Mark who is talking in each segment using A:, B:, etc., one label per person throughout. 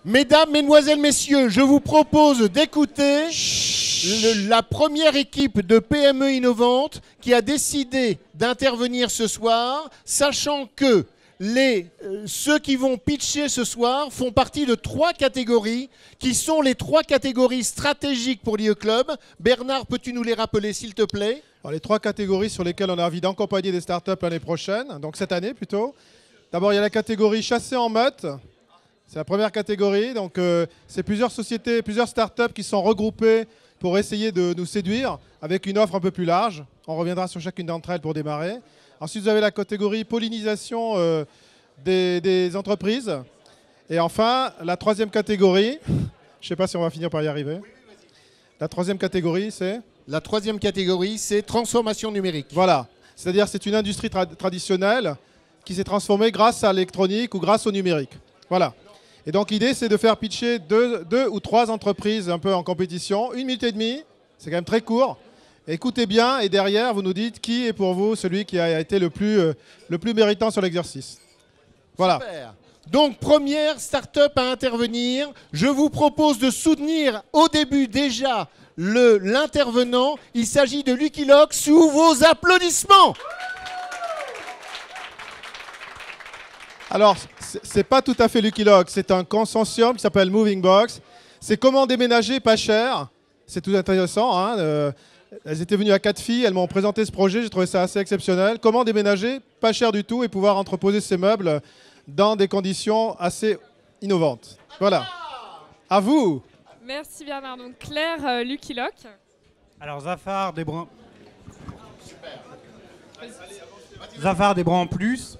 A: Mesdames, Mesdemoiselles, Messieurs, je vous propose d'écouter la première équipe de PME innovantes qui a décidé d'intervenir ce soir, sachant que ceux qui vont pitcher ce soir font partie de 3 catégories, qui sont les 3 catégories stratégiques pour l'IE Club. Bernard, peux-tu nous les rappeler, s'il te plaît?
B: Alors, les 3 catégories sur lesquelles on a envie d'accompagner des startups l'année prochaine, donc cette année plutôt. D'abord, il y a la catégorie chassé en meute. C'est la première catégorie. Donc, c'est plusieurs sociétés, plusieurs startups qui sont regroupées pour essayer de nous séduire avec une offre un peu plus large. On reviendra sur chacune d'entre elles pour démarrer. Ensuite, vous avez la catégorie pollinisation des entreprises. Et enfin, la 3e catégorie, je ne sais pas si on va finir par y arriver. La 3e catégorie, c'est?
A: La 3e catégorie, c'est transformation numérique.
B: Voilà. C'est-à-dire c'est une industrie traditionnelle qui s'est transformée grâce à l'électronique ou grâce au numérique. Voilà. Et donc l'idée, c'est de faire pitcher 2 ou 3 entreprises un peu en compétition. 1 minute et demie, c'est quand même très court. Écoutez bien et derrière, vous nous dites qui est pour vous celui qui a été le plus méritant sur l'exercice. Voilà.
A: Super. Donc, première start-up à intervenir. Je vous propose de soutenir au début déjà l'intervenant. Il s'agit de Lucky Lock sous vos applaudissements.
B: Alors, c'est pas tout à fait Lucky Lock, c'est un consortium qui s'appelle Moving Box. C'est comment déménager pas cher. C'est tout intéressant. Hein, elles étaient venues à 4 filles, elles m'ont présenté ce projet, j'ai trouvé ça assez exceptionnel. Comment déménager pas cher du tout et pouvoir entreposer ces meubles dans des conditions assez innovantes. Voilà. À vous.
C: Merci Bernard. Donc Claire, Lucky Lock.
D: Alors Zafar des Bras en plus.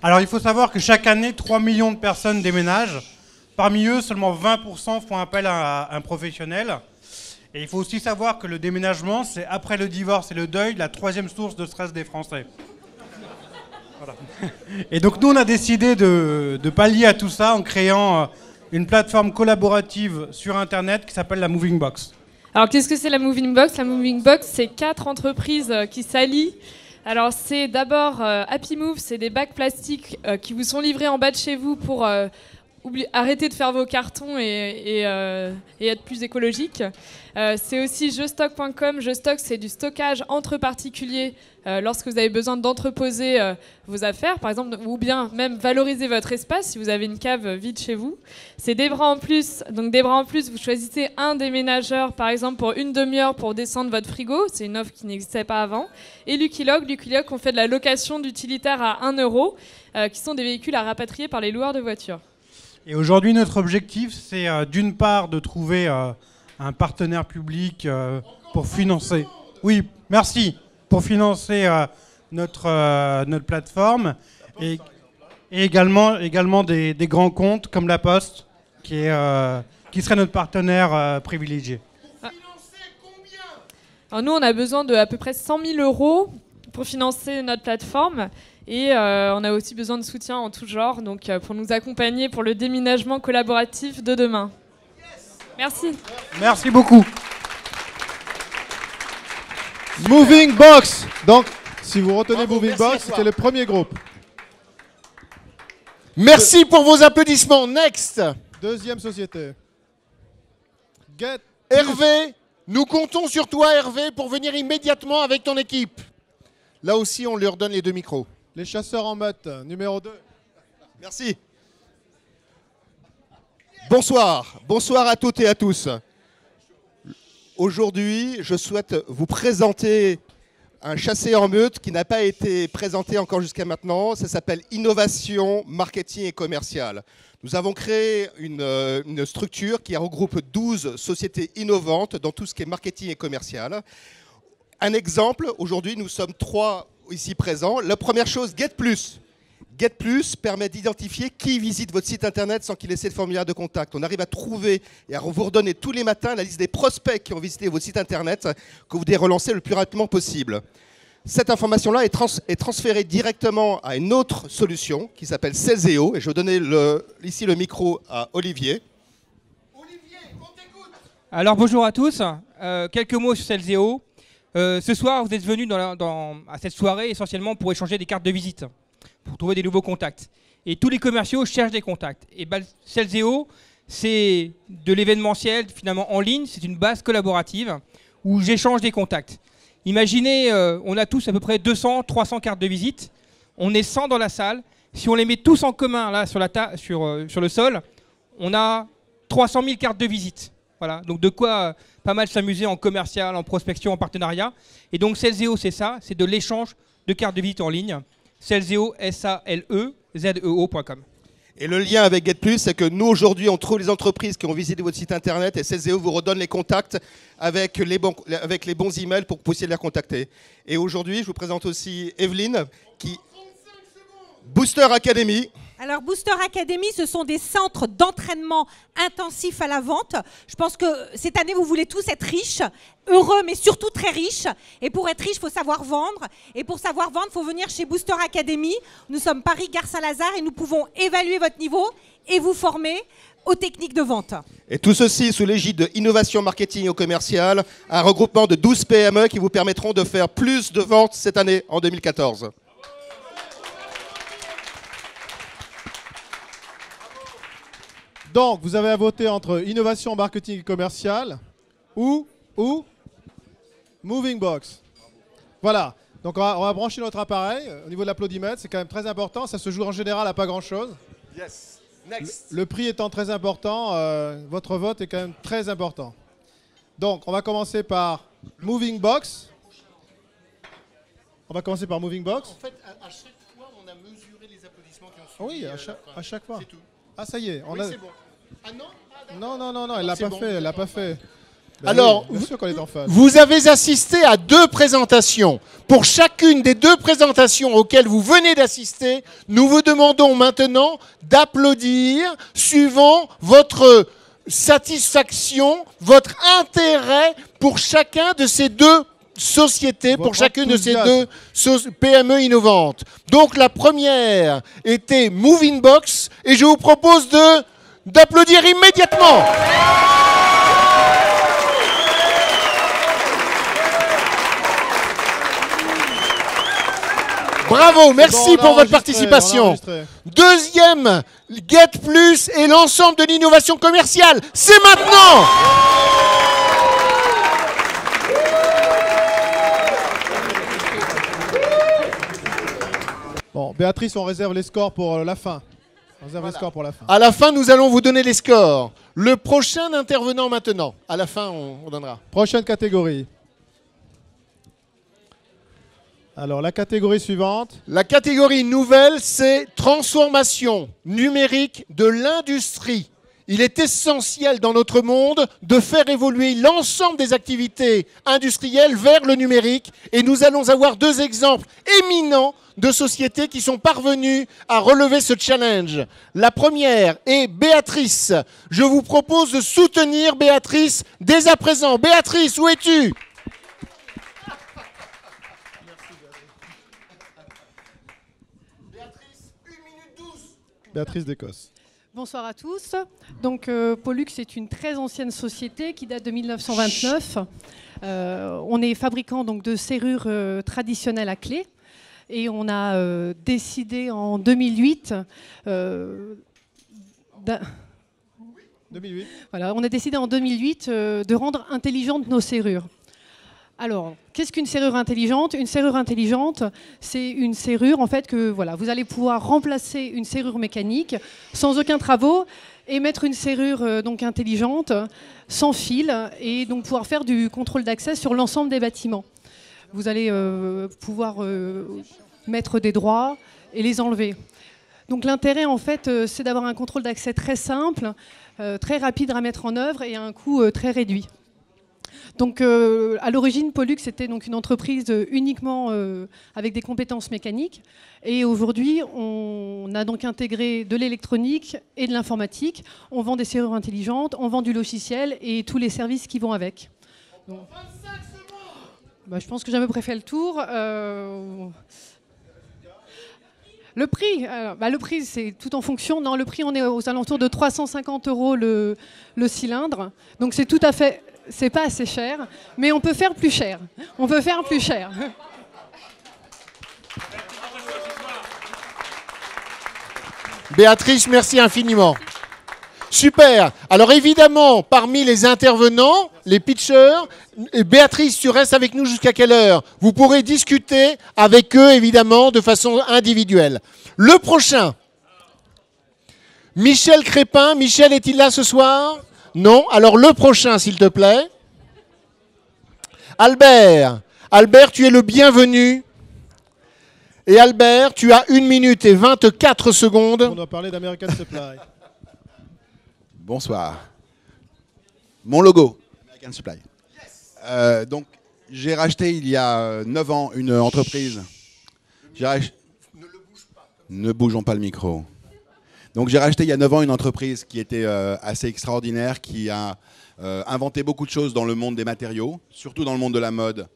D: Alors il faut savoir que chaque année, 3 millions de personnes déménagent. Parmi eux, seulement 20% font appel à un professionnel. Et il faut aussi savoir que le déménagement, c'est après le divorce et le deuil, la 3e source de stress des Français. Voilà. Et donc nous, on a décidé de pallier à tout ça en créant une plateforme collaborative sur Internet qui s'appelle la Moving Box.
C: Alors qu'est-ce que c'est la Moving Box? La Moving Box, c'est 4 entreprises qui s'allient. Alors c'est d'abord Happy Move, c'est des bacs plastiques qui vous sont livrés en bas de chez vous pour arrêter de faire vos cartons et être plus écologique. C'est aussi Jestock.com. Jestock, c'est du stockage entre particuliers lorsque vous avez besoin d'entreposer vos affaires, par exemple, ou bien même valoriser votre espace si vous avez une cave vide chez vous. C'est Des Bras en plus. Donc Des Bras en plus, vous choisissez un déménageur, par exemple, pour une demi-heure pour descendre votre frigo. C'est une offre qui n'existait pas avant. Et Lucky Lock, on fait de la location d'utilitaires à 1 €, qui sont des véhicules à rapatrier par les loueurs de voitures.
D: Et aujourd'hui, notre objectif, c'est d'une part de trouver un partenaire public pour financer. Oui, merci. Pour financer notre plateforme et également des grands comptes comme La Poste qui serait notre partenaire privilégié.
C: Alors nous, on a besoin de à peu près 100 000 € pour financer notre plateforme. Et on a aussi besoin de soutien en tout genre, donc pour nous accompagner pour le déménagement collaboratif de demain. Merci.
D: Merci beaucoup.
B: Moving Box. Donc, si vous retenez Moving Box, c'était le premier groupe.
A: Merci pour vos applaudissements. Next.
B: 2e société.
A: Hervé, nous comptons sur toi, Hervé, pour venir immédiatement avec ton équipe. Là aussi, on leur donne les 2 micros.
B: Les chasseurs en meute, numéro 2.
E: Merci. Bonsoir. Bonsoir à toutes et à tous. Aujourd'hui, je souhaite vous présenter un chassé en meute qui n'a pas été présenté encore jusqu'à maintenant. Ça s'appelle Innovation, Marketing et Commercial. Nous avons créé une structure qui regroupe 12 sociétés innovantes dans tout ce qui est marketing et commercial. Un exemple, aujourd'hui, nous sommes 3 ici présents. La première chose, GetPlus. GetPlus permet d'identifier qui visite votre site internet sans qu'il ait de formulaire de contact. On arrive à trouver et à vous redonner tous les matins la liste des prospects qui ont visité votre site internet que vous devez relancer le plus rapidement possible. Cette information-là est transférée directement à une autre solution qui s'appelle Cellseo. Et je vais donner ici le micro à Olivier.
F: Olivier, on t'écoute. Alors bonjour à tous. Quelques mots sur Cellseo. Ce soir, vous êtes venus à cette soirée essentiellement pour échanger des cartes de visite, pour trouver des nouveaux contacts. Et tous les commerciaux cherchent des contacts. Et Cellseo, c'est de l'événementiel finalement en ligne, c'est une base collaborative où j'échange des contacts. Imaginez, on a tous à peu près 200, 300 cartes de visite, on est 100 dans la salle, si on les met tous en commun là sur le sol, on a 300 000 cartes de visite. Voilà, donc de quoi pas mal s'amuser en commercial, en prospection, en partenariat. Et donc Cellzeo, c'est ça, c'est de l'échange de cartes de visite en ligne. Cellzeo, SALEZEO.com.
E: Et le lien avec GetPlus, c'est que nous, aujourd'hui, on trouve les entreprises qui ont visité votre site internet et Cellzeo vous redonne les contacts avec les bons emails pour que vous puissiez les contacter. Et aujourd'hui, je vous présente aussi Evelyne, qui Booster Academy.
G: Alors Booster Academy, ce sont des centres d'entraînement intensifs à la vente. Je pense que cette année, vous voulez tous être riches, heureux, mais surtout très riches. Et pour être riche, il faut savoir vendre. Et pour savoir vendre, il faut venir chez Booster Academy. Nous sommes Paris-Gare Saint-Lazare et nous pouvons évaluer votre niveau et vous former aux techniques de vente.
E: Et tout ceci sous l'égide de Innovation Marketing et Commercial, un regroupement de 12 PME qui vous permettront de faire plus de ventes cette année, en 2014.
B: Donc, vous avez à voter entre innovation, marketing et commercial ou Moving Box. Voilà. Donc, on va brancher notre appareil. Au niveau de l'applaudimètre, c'est quand même très important. Ça se joue en général à pas grand-chose.
E: Yes. Next.
B: Le prix étant très important, votre vote est quand même très important. Donc, on va commencer par Moving Box. On va commencer par Moving Box.
A: En fait, à chaque fois, on a mesuré les applaudissements qui ont suivi.
B: Oui, à chaque fois.
A: C'est tout.
B: Ah, ça y est.
A: Oui, c'est bon. Ah non
B: Non, elle l'a pas fait, elle l'a pas fait. Ben
A: alors,
B: oui, bien sûr qu'on est en phase.
A: vous avez assisté à 2 présentations. Pour chacune des 2 présentations auxquelles vous venez d'assister, nous vous demandons maintenant d'applaudir suivant votre satisfaction, votre intérêt pour chacun de ces 2 sociétés, pour chacune de ces 2 PME innovantes. Donc la première était Moving Box et je vous propose d'applaudir immédiatement. Bravo, merci pour votre participation. Deuxième, GetPlus et l'ensemble de l'innovation commerciale. C'est maintenant.
B: Bon, Béatrice, on réserve les scores pour la fin. On réserve les scores pour la fin.
A: À la fin, nous allons vous donner les scores. Le prochain intervenant maintenant. À la fin, on donnera.
B: Prochaine catégorie. Alors, la catégorie suivante.
A: La catégorie nouvelle, c'est transformation numérique de l'industrie. Il est essentiel dans notre monde de faire évoluer l'ensemble des activités industrielles vers le numérique. Et nous allons avoir 2 exemples éminents de sociétés qui sont parvenues à relever ce challenge. La première est Béatrice. Je vous propose de soutenir Béatrice dès à présent. Béatrice, où es-tu ?
B: Béatrice d'Écosse.
H: Bonsoir à tous. Donc Pollux est une très ancienne société qui date de 1929. On est fabricant donc, de serrures traditionnelles à clé. Et on a décidé en 2008 Voilà, on a décidé en 2008 de rendre intelligentes nos serrures. Alors, qu'est-ce qu'une serrure intelligente? Une serrure intelligente, c'est une serrure en fait que voilà, vous allez pouvoir remplacer une serrure mécanique sans aucun travaux et mettre une serrure donc intelligente sans fil et donc pouvoir faire du contrôle d'accès sur l'ensemble des bâtiments. Vous allez pouvoir mettre des droits et les enlever. Donc l'intérêt en fait, c'est d'avoir un contrôle d'accès très simple, très rapide à mettre en œuvre et à un coût très réduit. Donc, à l'origine, Pollux était donc une entreprise uniquement avec des compétences mécaniques. Et aujourd'hui, on a donc intégré de l'électronique et de l'informatique. On vend des serrures intelligentes, on vend du logiciel et tous les services qui vont avec. Donc, je pense que j'ai à peu près fait le tour. Le prix, le prix, c'est tout en fonction. Non, le prix, on est aux alentours de 350 € le cylindre. Donc, c'est tout à fait... C'est pas assez cher, mais on peut faire plus cher. On peut faire plus cher.
A: Béatrice, merci infiniment. Super. Alors évidemment, parmi les intervenants, les pitchers, Béatrice, tu restes avec nous jusqu'à quelle heure? Vous pourrez discuter avec eux, évidemment, de façon individuelle. Le prochain, Michel Crépin. Michel, est-il là ce soir? Non. Alors le prochain, s'il te plaît. Albert. Albert, tu es le bienvenu. Et Albert, tu as 1 minute et 24 secondes.
B: On doit parler d'American Supply.
I: Bonsoir. Mon logo, American Supply. Donc, j'ai racheté il y a 9 ans une entreprise. Ne bougeons pas le micro. Donc, j'ai racheté il y a 9 ans une entreprise qui était assez extraordinaire, qui a inventé beaucoup de choses dans le monde des matériaux, surtout dans le monde de la mode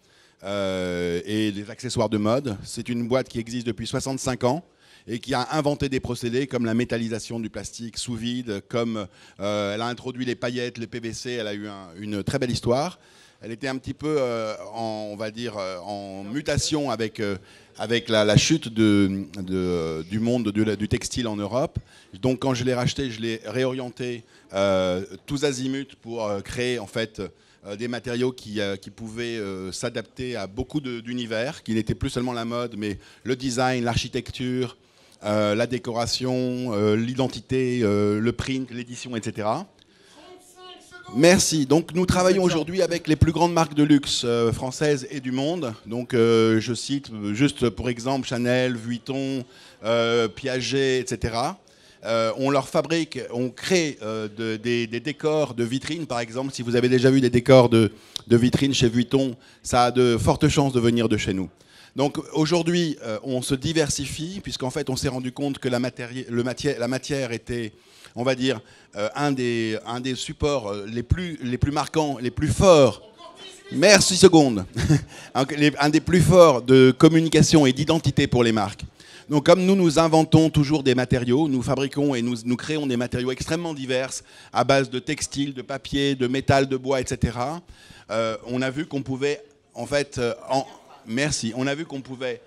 I: et des accessoires de mode. C'est une boîte qui existe depuis 65 ans. Et qui a inventé des procédés comme la métallisation du plastique sous vide, comme elle a introduit les paillettes, le PVC, elle a eu une très belle histoire. Elle était un petit peu, on va dire, en mutation avec la chute du monde du textile en Europe. Donc quand je l'ai racheté, je l'ai réorienté tous azimuts pour créer en fait des matériaux qui pouvaient s'adapter à beaucoup d'univers, qui n'étaient plus seulement la mode, mais le design, l'architecture, la décoration, l'identité, le print, l'édition, etc. Merci. Donc nous travaillons aujourd'hui avec les plus grandes marques de luxe françaises et du monde. Donc je cite juste pour exemple Chanel, Vuitton, Piaget, etc. On leur fabrique, on crée des décors de vitrines par exemple. Si vous avez déjà vu des décors de vitrines chez Vuitton, ça a de fortes chances de venir de chez nous. Donc aujourd'hui, on se diversifie, puisqu'en fait, on s'est rendu compte que la matière était, on va dire, un des supports les plus marquants, les plus forts. Merci seconde. Un des plus forts de communication et d'identité pour les marques. Donc comme nous inventons toujours des matériaux, nous fabriquons et nous créons des matériaux extrêmement divers, à base de textile, de papier, de métal, de bois, etc. On a vu qu'on pouvait, en fait... Merci. On a vu qu'on pouvait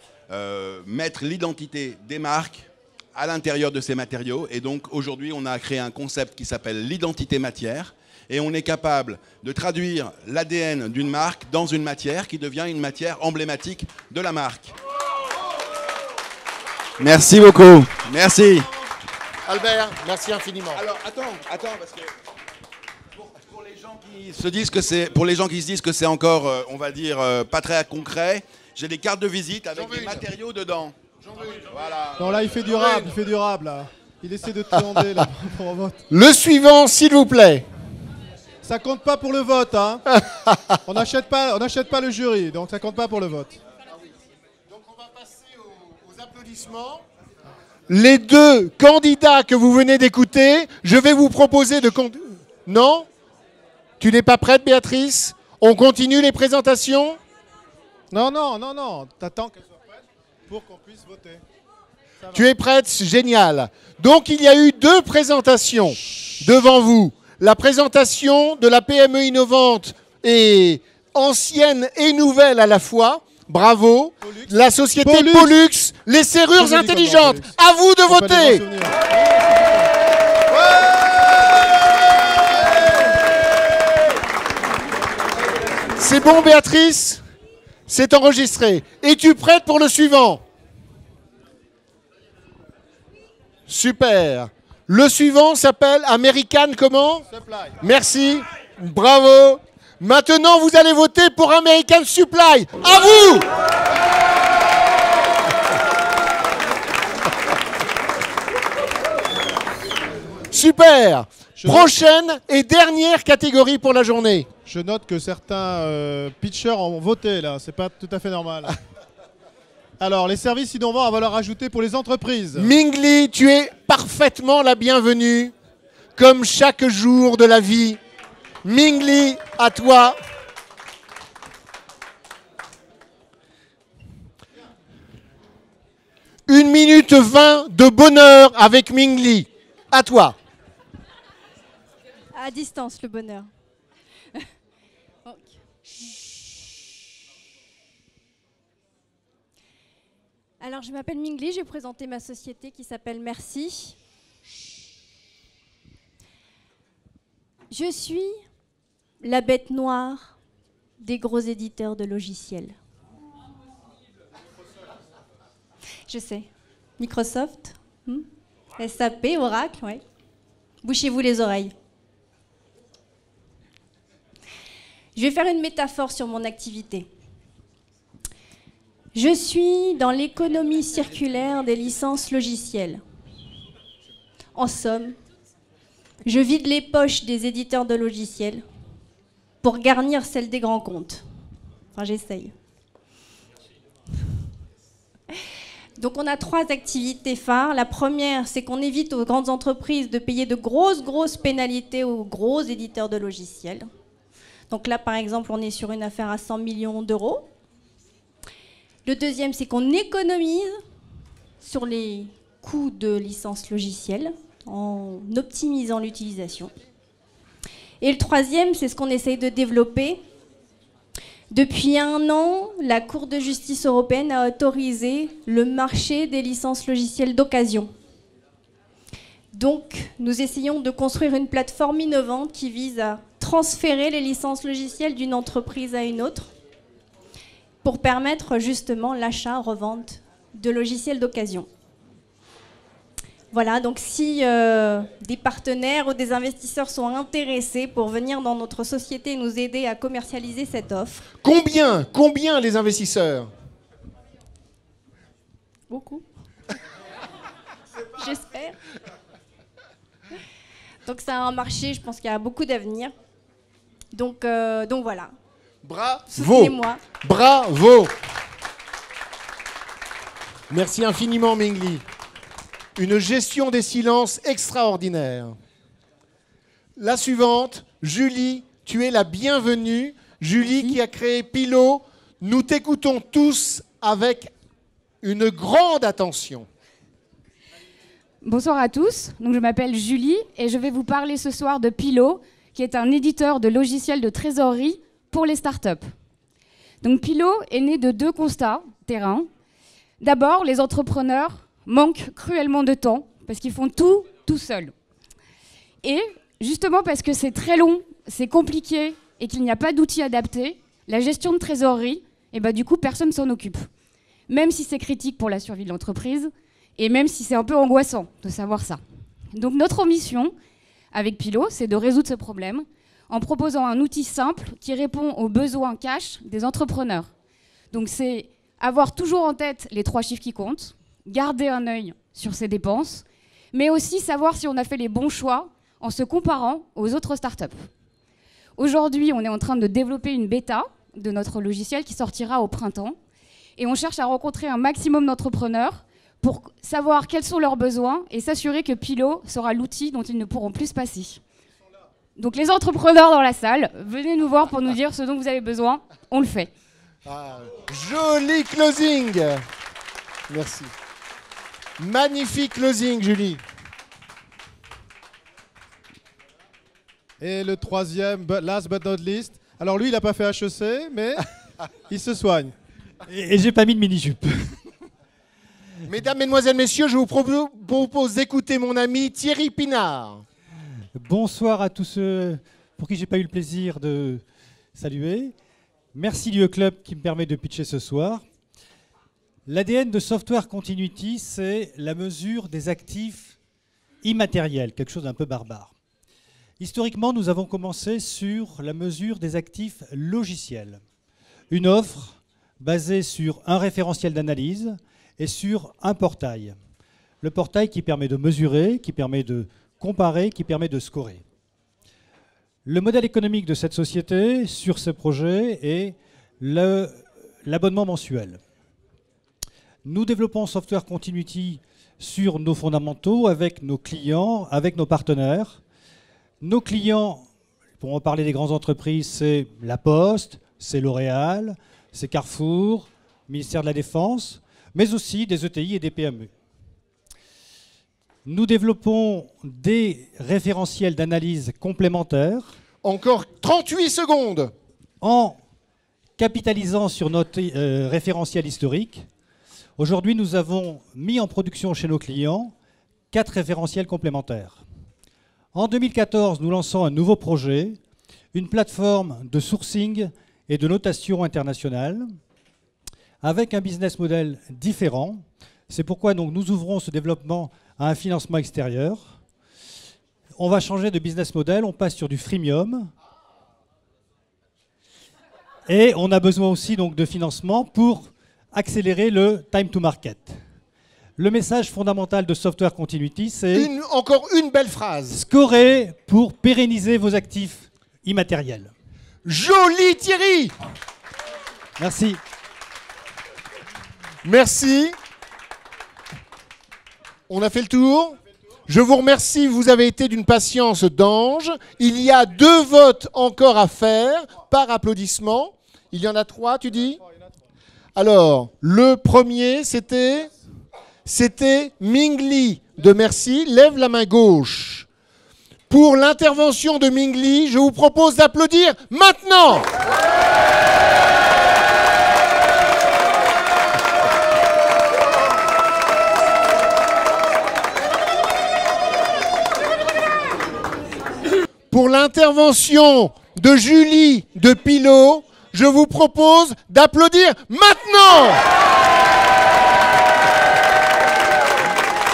I: mettre l'identité des marques à l'intérieur de ces matériaux. Et donc aujourd'hui, on a créé un concept qui s'appelle l'identité matière. Et on est capable de traduire l'ADN d'une marque dans une matière qui devient une matière emblématique de la marque. Merci beaucoup. Merci.
A: Albert, merci infiniment.
I: Alors attends, parce que... Pour les gens qui se disent que c'est encore, on va dire, pas très concret, j'ai des cartes de visite avec des matériaux dedans. Voilà.
B: Non, là, il fait durable, là. Il essaie de triander, là, pour un vote.
A: Le suivant, s'il vous plaît.
B: Ça compte pas pour le vote, hein. On n'achète pas le jury, donc ça compte pas pour le vote.
A: Donc on va passer aux applaudissements. Les deux candidats que vous venez d'écouter, je vais vous proposer de... Non ? Tu n'es pas prête, Béatrice? On continue les présentations?
B: Non. T'attends qu'elle soit prête pour qu'on puisse voter.
A: Tu es prête? Génial. Donc, il y a eu 2 présentations devant vous. La présentation de la PME innovante et ancienne et nouvelle à la fois. Bravo.
B: Pollux.
A: La société Pollux, les serrures intelligentes. À vous de voter. C'est bon, Béatrice? C'est enregistré. Es-tu prête pour le suivant? Super. Le suivant s'appelle American comment?
B: Supply.
A: Merci. Bravo. Maintenant, vous allez voter pour American Supply. À vous! Super. Prochaine et dernière catégorie pour la journée.
B: Je note que certains pitchers ont voté, là. C'est pas tout à fait normal. Alors, les services innovants à valeur ajoutée pour les entreprises.
A: Mingli, tu es parfaitement la bienvenue, comme chaque jour de la vie. Mingli, à toi. Une minute 20 de bonheur avec Mingli. À toi.
J: À distance, le bonheur. Alors, je m'appelle Mingli, je vais présenter ma société qui s'appelle Merci. Je suis la bête noire des gros éditeurs de logiciels. Je sais. Microsoft, SAP, Oracle, ouais. Bouchez-vous les oreilles. Je vais faire une métaphore sur mon activité. Je suis dans l'économie circulaire des licences logicielles. En somme, je vide les poches des éditeurs de logiciels pour garnir celles des grands comptes. Enfin, j'essaye. Donc on a 3 activités phares. La première, c'est qu'on évite aux grandes entreprises de payer de grosses pénalités aux gros éditeurs de logiciels. Donc là, par exemple, on est sur une affaire à 100 millions d'euros. Le deuxième, c'est qu'on économise sur les coûts de licences logicielles en optimisant l'utilisation. Et le troisième, c'est ce qu'on essaye de développer. Depuis 1 an, la Cour de justice européenne a autorisé le marché des licences logicielles d'occasion. Donc, nous essayons de construire une plateforme innovante qui vise à transférer les licences logicielles d'une entreprise à une autre pour permettre justement l'achat-revente de logiciels d'occasion. Voilà, donc si des partenaires ou des investisseurs sont intéressés pour venir dans notre société et nous aider à commercialiser cette offre.
A: Combien les investisseurs?
J: Beaucoup. J'espère. Donc c'est un marché, je pense qu'il y a beaucoup d'avenir. Donc voilà.
A: Bravo.
J: Soutenez-moi.
A: Bravo. Merci infiniment, Mingli. Une gestion des silences extraordinaire. La suivante, Julie, tu es la bienvenue. Julie qui a créé Pilot. Nous t'écoutons tous avec une grande attention.
K: Bonsoir à tous, donc je m'appelle Julie et je vais vous parler ce soir de Pilot, qui est un éditeur de logiciels de trésorerie pour les startups. Donc Pilot est né de 2 constats terrain. D'abord, les entrepreneurs manquent cruellement de temps parce qu'ils font tout seuls. Et justement parce que c'est très long, c'est compliqué et qu'il n'y a pas d'outils adaptés, la gestion de trésorerie, du coup, personne ne s'en occupe. Même si c'est critique pour la survie de l'entreprise et même si c'est un peu angoissant de savoir ça. Donc notre mission avec Pilot, c'est de résoudre ce problème en proposant un outil simple qui répond aux besoins cash des entrepreneurs. Donc c'est avoir toujours en tête les 3 chiffres qui comptent, garder un œil sur ses dépenses, mais aussi savoir si on a fait les bons choix en se comparant aux autres startups. Aujourd'hui, on est en train de développer une bêta de notre logiciel qui sortira au printemps, et on cherche à rencontrer un maximum d'entrepreneurs pour savoir quels sont leurs besoins et s'assurer que Pilot sera l'outil dont ils ne pourront plus se passer. Donc les entrepreneurs dans la salle, venez nous voir pour nous dire ce dont vous avez besoin, on le fait.
A: Ah, joli closing. Merci. Magnifique closing, Julie.
B: Et le troisième, last but not least. Alors lui, il n'a pas fait HEC, mais il se soigne.
L: Et j'ai pas mis de mini-jupe.
A: Mesdames, Mesdemoiselles, Messieurs, je vous propose d'écouter mon ami Thierry Pinard.
L: Bonsoir à tous ceux pour qui j'ai pas eu le plaisir de saluer. Merci l'UE Club qui me permet de pitcher ce soir. L'ADN de Software Continuity, c'est la mesure des actifs immatériels, quelque chose d'un peu barbare. Historiquement, nous avons commencé sur la mesure des actifs logiciels. Une offre basée sur un référentiel d'analyse et sur un portail. Le portail qui permet de mesurer, qui permet de comparer, qui permet de scorer. Le modèle économique de cette société sur ce projet est l'abonnement mensuel. Nous développons Software Continuity sur nos fondamentaux avec nos clients, avec nos partenaires. Nos clients, pour en parler des grandes entreprises, c'est La Poste, c'est L'Oréal, c'est Carrefour, ministère de la Défense, mais aussi des ETI et des PME. Nous développons des référentiels d'analyse complémentaires.
A: Encore 38 secondes.
L: En capitalisant sur notre référentiel historique. Aujourd'hui, nous avons mis en production chez nos clients 4 référentiels complémentaires. En 2014, nous lançons un nouveau projet, une plateforme de sourcing et de notation internationale, avec un business model différent. C'est pourquoi donc, nous ouvrons ce développement à un financement extérieur. On va changer de business model, on passe sur du freemium. Et on a besoin aussi donc, de financement pour accélérer le time to market. Le message fondamental de Software Continuity, c'est...
A: Encore une belle phrase.
L: Scorer pour pérenniser vos actifs immatériels.
A: Joli Thierry!
L: Merci.
A: Merci. On a fait le tour. Je vous remercie, vous avez été d'une patience d'ange. Il y a 2 votes encore à faire par applaudissement. Il y en a 3, tu dis? Alors, le premier, c'était Ming Li de Merci. Lève la main gauche. Pour l'intervention de Ming Li, je vous propose d'applaudir maintenant. Pour l'intervention de Julie de Pilot, je vous propose d'applaudir maintenant.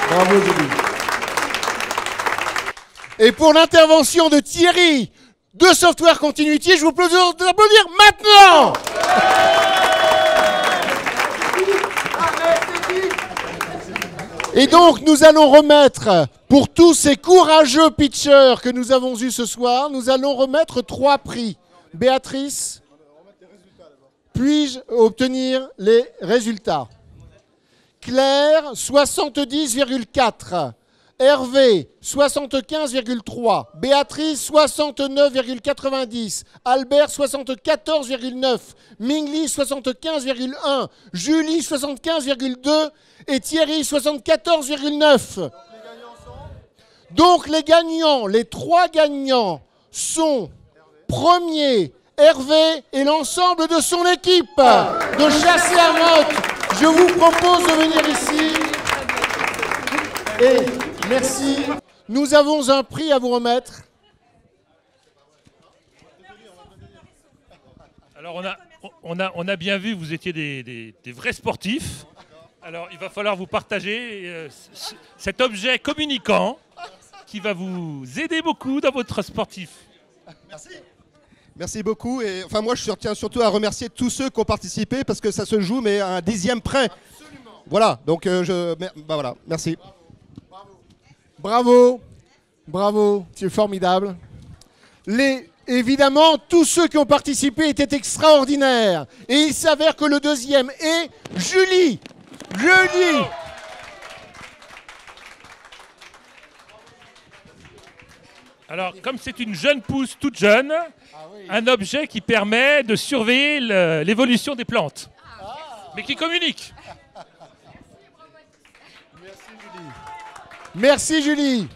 A: Bravo Julie. Et pour l'intervention de Thierry de Software Continuity, je vous propose d'applaudir maintenant. Et donc nous allons remettre, pour tous ces courageux pitchers que nous avons eus ce soir, nous allons remettre 3 prix. Béatrice, puis-je obtenir les résultats? Claire, 70,4. Hervé, 75,3. Béatrice, 69,90. Albert, 74,9. Mingli, 75,1. Julie, 75,2. Et Thierry, 74,9. Donc les gagnants, les 3 gagnants sont premier, Hervé et l'ensemble de son équipe de Chassé à Motte. Je vous propose de venir ici. Et merci. Nous avons un prix à vous remettre.
M: Alors on a bien vu, vous étiez des vrais sportifs. Alors il va falloir vous partager cet objet communicant qui va vous aider beaucoup dans votre sportif.
E: Merci. Merci beaucoup. Et enfin moi je tiens surtout à remercier tous ceux qui ont participé parce que ça se joue mais à un 10e près. Absolument. Voilà, donc voilà, merci.
A: Bravo, bravo, c'est formidable. Évidemment, tous ceux qui ont participé étaient extraordinaires. Et il s'avère que le deuxième est Julie. Julie.
M: Alors, comme c'est une jeune pousse toute jeune, un objet qui permet de surveiller l'évolution des plantes, mais qui communique.
A: Merci Julie.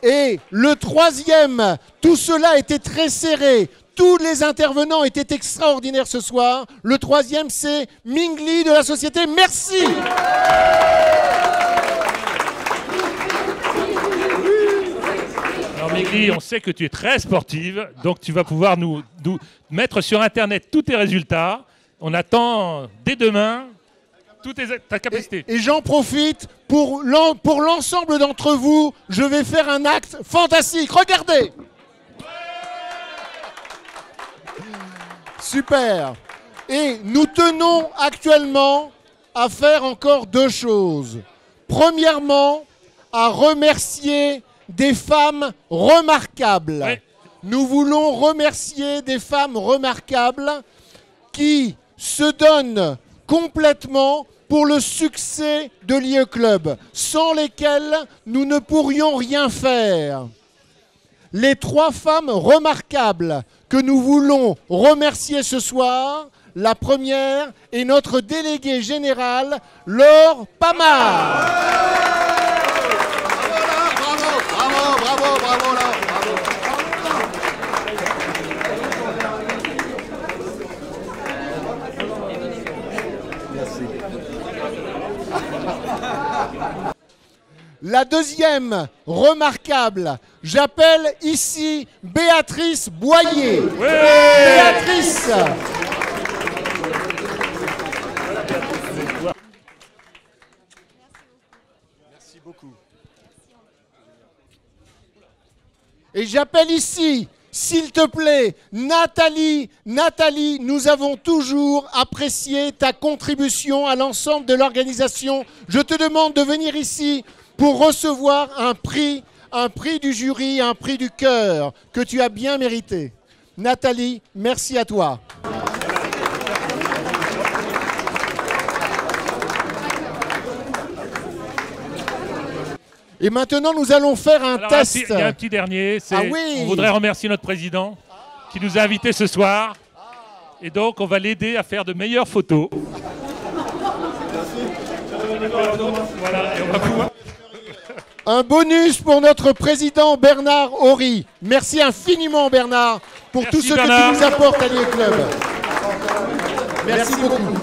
A: Et le troisième, tout cela était très serré. Tous les intervenants étaient extraordinaires ce soir. Le troisième, c'est Mingli de la société Merci.
M: Alors Mingli, on sait que tu es très sportive, donc tu vas pouvoir nous mettre sur Internet tous tes résultats. On attend dès demain ta capacité.
A: Et j'en profite pour l'ensemble d'entre vous, je vais faire un acte fantastique. Regardez. Super. Et nous tenons actuellement à faire encore 2 choses. Premièrement, à remercier des femmes remarquables. Oui. Nous voulons remercier des femmes remarquables qui se donnent complètement pour le succès de l'IE Club, sans lesquelles nous ne pourrions rien faire. Les 3 femmes remarquables que nous voulons remercier ce soir, la première est notre déléguée générale, Laure Pamard.
E: Bravo, Laure.
A: La deuxième, remarquable, j'appelle ici Béatrice Boyer. Béatrice.
E: Merci beaucoup.
A: Et j'appelle ici, s'il te plaît, Nathalie. Nathalie, nous avons toujours apprécié ta contribution à l'ensemble de l'organisation. Je te demande de venir ici pour recevoir un prix du jury, un prix du cœur que tu as bien mérité. Nathalie, merci à toi. Et maintenant, nous allons faire un test.
M: Il y a un petit dernier.
A: Ah oui.
M: On voudrait remercier notre président qui nous a invités ce soir. Et donc, on va l'aider à faire de meilleures photos. Voilà, et on va pouvoir...
A: Un bonus pour notre président Bernard Horry. Merci infiniment Bernard pour tout ce que tu nous apportes à l'IE Club. Merci beaucoup.